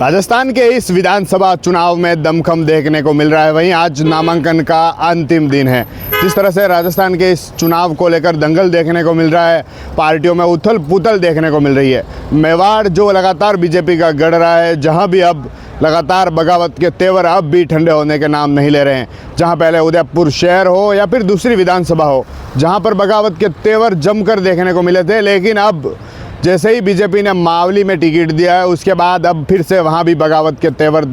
राजस्थान के इस विधानसभा चुनाव में दमखम देखने को मिल रहा है। वहीं आज नामांकन का अंतिम दिन है। जिस तरह से राजस्थान के इस चुनाव को लेकर दंगल देखने को मिल रहा है, पार्टियों में उथल पुथल देखने को मिल रही है। मेवाड़ जो लगातार बीजेपी का गढ़ रहा है, जहां भी अब लगातार बगावत के तेवर अब भी ठंडे होने के नाम नहीं ले रहे हैं। जहां पहले उदयपुर शहर हो या फिर दूसरी विधानसभा हो, जहां पर बगावत के तेवर जमकर देखने को मिले थे, लेकिन अब जैसे ही बीजेपी ने मावली में टिकट दिया है, उसके बाद अब फिर से वहां भी बगावत के तेवर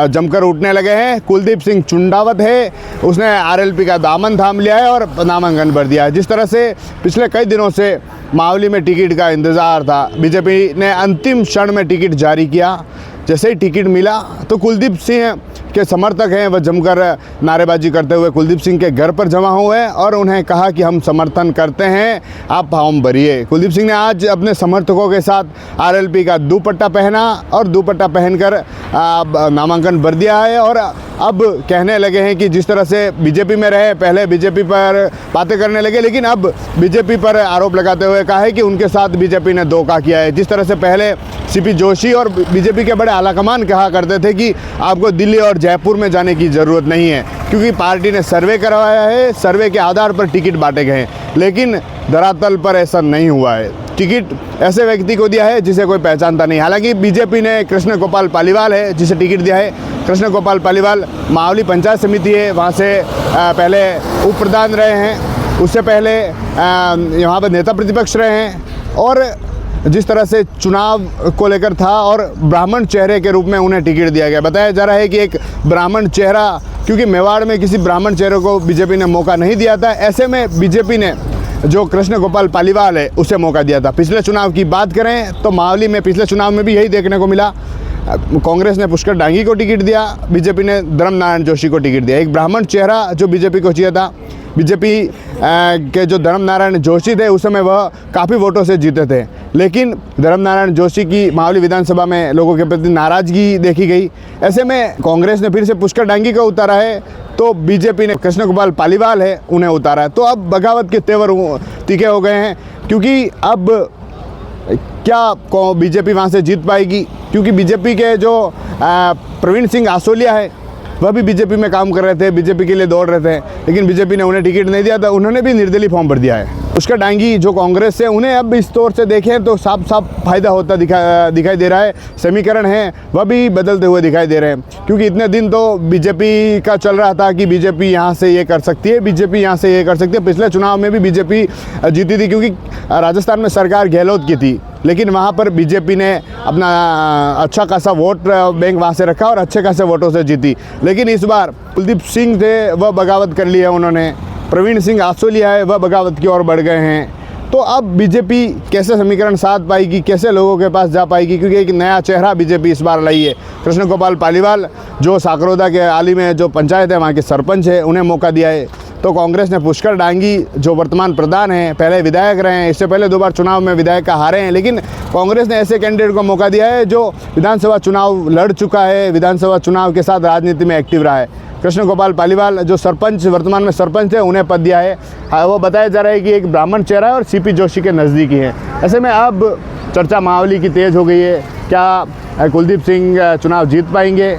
जमकर उठने लगे हैं। कुलदीप सिंह चुंडावत है, उसने आरएलपी का दामन थाम लिया है और नामांकन भर दिया है। जिस तरह से पिछले कई दिनों से मावली में टिकट का इंतज़ार था, बीजेपी ने अंतिम क्षण में टिकट जारी किया। जैसे ही टिकट मिला तो कुलदीप सिंह के समर्थक हैं, वह जमकर नारेबाजी करते हुए कुलदीप सिंह के घर पर जमा हुए और उन्हें कहा कि हम समर्थन करते हैं, आप फॉर्म भरिए। कुलदीप सिंह ने आज अपने समर्थकों के साथ आरएलपी का दुपट्टा पहना और दुपट्टा पहनकर नामांकन भर दिया है। और अब कहने लगे हैं कि जिस तरह से बीजेपी में रहे, पहले बीजेपी पर बातें करने लगे, लेकिन अब बीजेपी पर आरोप लगाते हुए कहा है कि उनके साथ बीजेपी ने धोखा किया है। जिस तरह से पहले सीपी जोशी और बीजेपी के बड़े आलाकमान कहा करते थे कि आपको दिल्ली और जयपुर में जाने की ज़रूरत नहीं है, क्योंकि पार्टी ने सर्वे करवाया है, सर्वे के आधार पर टिकट बांटे गए हैं। लेकिन धरातल पर ऐसा नहीं हुआ है। टिकट ऐसे व्यक्ति को दिया है जिसे कोई पहचानता नहीं। हालांकि बीजेपी ने कृष्ण गोपाल पालीवाल है जिसे टिकट दिया है। कृष्ण गोपाल पालीवाल मावली पंचायत समिति है, वहाँ से पहले उप प्रधान रहे हैं, उससे पहले यहाँ पर नेता प्रतिपक्ष रहे हैं। और जिस तरह से चुनाव को लेकर था और ब्राह्मण चेहरे के रूप में उन्हें टिकट दिया गया। बताया जा रहा है कि एक ब्राह्मण चेहरा, क्योंकि मेवाड़ में किसी ब्राह्मण चेहरे को बीजेपी ने मौका नहीं दिया था, ऐसे में बीजेपी ने जो कृष्ण गोपाल पालीवाल है उसे मौका दिया था। पिछले चुनाव की बात करें तो मावली में पिछले चुनाव में भी यही देखने को मिला। कांग्रेस ने पुष्कर डांगी को टिकट दिया, बीजेपी ने धर्मनारायण जोशी को टिकट दिया। एक ब्राह्मण चेहरा जो बीजेपी को चाहिए था। बीजेपी के जो धर्मनारायण जोशी थे उस समय वह काफ़ी वोटों से जीते थे, लेकिन धर्मनारायण जोशी की मावली विधानसभा में लोगों के प्रति नाराज़गी देखी गई। ऐसे में कांग्रेस ने फिर से पुष्कर डांगी को उतारा है, तो बीजेपी ने कृष्ण गोपाल पालीवाल है उन्हें उतारा है। तो अब बगावत के तेवर तीखे हो गए हैं, क्योंकि अब क्या बीजेपी वहाँ से जीत पाएगी, क्योंकि बीजेपी के जो प्रवीण सिंह आसोलिया है वह भी बीजेपी में काम कर रहे थे, बीजेपी के लिए दौड़ रहे थे, लेकिन बीजेपी ने उन्हें टिकट नहीं दिया था। उन्होंने भी निर्दलीय फॉर्म भर दिया है। पुष्कर डांगी जो कांग्रेस से, उन्हें अब इस तौर से देखें तो साफ साफ फायदा होता दिखाई दे रहा है। समीकरण हैं वह भी बदलते हुए दिखाई दे रहे हैं, क्योंकि इतने दिन तो बीजेपी का चल रहा था कि बीजेपी यहाँ से ये कर सकती है, बीजेपी यहाँ से ये कर सकती है। पिछले चुनाव में भी बीजेपी जीती थी, क्योंकि राजस्थान में सरकार गहलोत की थी, लेकिन वहाँ पर बीजेपी ने अपना अच्छा खासा वोट बैंक वहाँ से रखा और अच्छे खासे वोटों से जीती। लेकिन इस बार कुलदीप सिंह थे वह बगावत कर ली है उन्होंने, प्रवीण सिंह आसोलिया है वह बगावत की ओर बढ़ गए हैं। तो अब बीजेपी कैसे समीकरण साध पाएगी, कैसे लोगों के पास जा पाएगी, क्योंकि एक नया चेहरा बीजेपी इस बार लाई है। कृष्ण गोपाल पालीवाल जो साकरोदा के हाल ही में जो पंचायत है वहाँ के सरपंच है, उन्हें मौका दिया है। तो कांग्रेस ने पुष्कर डांगी जो वर्तमान प्रधान हैं, पहले विधायक रहे हैं, इससे पहले 2 बार चुनाव में विधायक का हारे हैं, लेकिन कांग्रेस ने ऐसे कैंडिडेट को मौका दिया है जो विधानसभा चुनाव लड़ चुका है, विधानसभा चुनाव के साथ राजनीति में एक्टिव रहा है। कृष्ण गोपाल पालीवाल जो सरपंच वर्तमान में सरपंच है, उन्हें पद दिया है। वो बताया जा रहा है कि एक ब्राह्मण चेहरा है और सीपी जोशी के नज़दीकी हैं। ऐसे में अब चर्चा मावली की तेज़ हो गई है। क्या कुलदीप सिंह चुनाव जीत पाएंगे,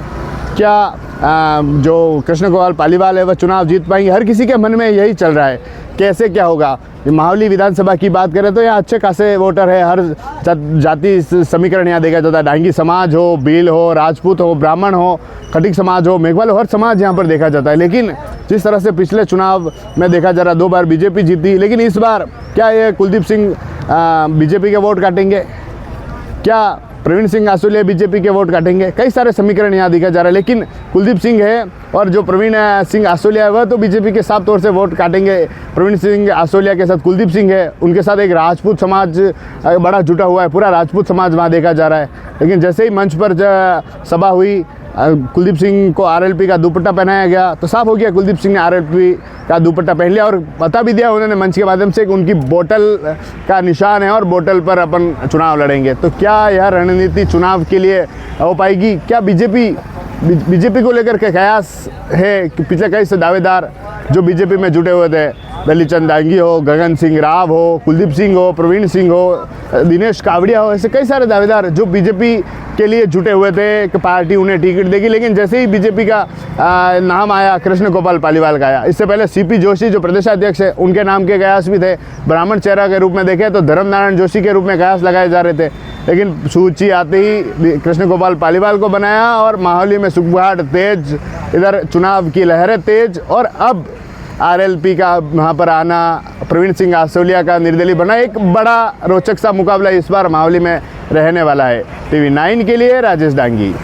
क्या जो कृष्ण गोपाल पालीवाल है वह चुनाव जीत पाएंगे? हर किसी के मन में यही चल रहा है, कैसे क्या होगा। मावली विधानसभा की बात करें तो यहाँ अच्छे खासे वोटर है, हर जाति समीकरण यहाँ देखा जाता है। डांगी समाज हो, भील हो, राजपूत हो, ब्राह्मण हो, खटिक समाज हो, मेघवाल हो, हर समाज यहाँ पर देखा जाता है। लेकिन जिस तरह से पिछले चुनाव में देखा जा रहा, 2 बार बीजेपी जीती, लेकिन इस बार क्या ये कुलदीप सिंह बीजेपी के वोट काटेंगे, क्या प्रवीण सिंह आसोलिया बीजेपी के वोट काटेंगे? कई सारे समीकरण यहाँ दिखा जा रहा है, लेकिन कुलदीप सिंह है और जो प्रवीण सिंह आसोलिया है वह तो बीजेपी के साफ तौर से वोट काटेंगे। प्रवीण सिंह आसोलिया के साथ कुलदीप सिंह है, उनके साथ एक राजपूत समाज बड़ा जुटा हुआ है, पूरा राजपूत समाज वहाँ देखा जा रहा है। लेकिन जैसे ही मंच पर सभा हुई, कुलदीप सिंह को आरएलपी का दुपट्टा पहनाया गया, तो साफ हो गया कुलदीप सिंह ने आरएलपी का दुपट्टा पहन लिया और बता भी दिया उन्होंने मंच के माध्यम से कि उनकी बोतल का निशान है और बोतल पर अपन चुनाव लड़ेंगे। तो क्या यह रणनीति चुनाव के लिए हो पाएगी? क्या बीजेपी बीजेपी को लेकर के कयास है कि पिछले कई से दावेदार जो बीजेपी में जुटे हुए थे, दलीचंद दांगी हो, गगन सिंह राव हो, कुलदीप सिंह हो, प्रवीण सिंह हो, दिनेश कावड़िया हो, ऐसे कई सारे दावेदार जो बीजेपी के लिए जुटे हुए थे कि पार्टी उन्हें टिकट देगी। लेकिन जैसे ही बीजेपी का नाम आया, कृष्ण गोपाल पालीवाल का आया, इससे पहले सीपी जोशी जो प्रदेशाध्यक्ष है उनके नाम के कयास भी थे। ब्राह्मण चेहरा के रूप में देखें तो धर्मनारायण जोशी के रूप में कयास लगाए जा रहे थे, लेकिन सूची आते ही कृष्ण गोपाल पालीवाल को बनाया और माहौली में सुखबुहाट तेज, इधर चुनाव की लहरें तेज, और अब आरएलपी का वहाँ पर आना, प्रवीण सिंह आसोलिया का निर्दलीय बना, एक बड़ा रोचक सा मुकाबला इस बार माहौली में रहने वाला है। TV9 के लिए राजेश डांगी।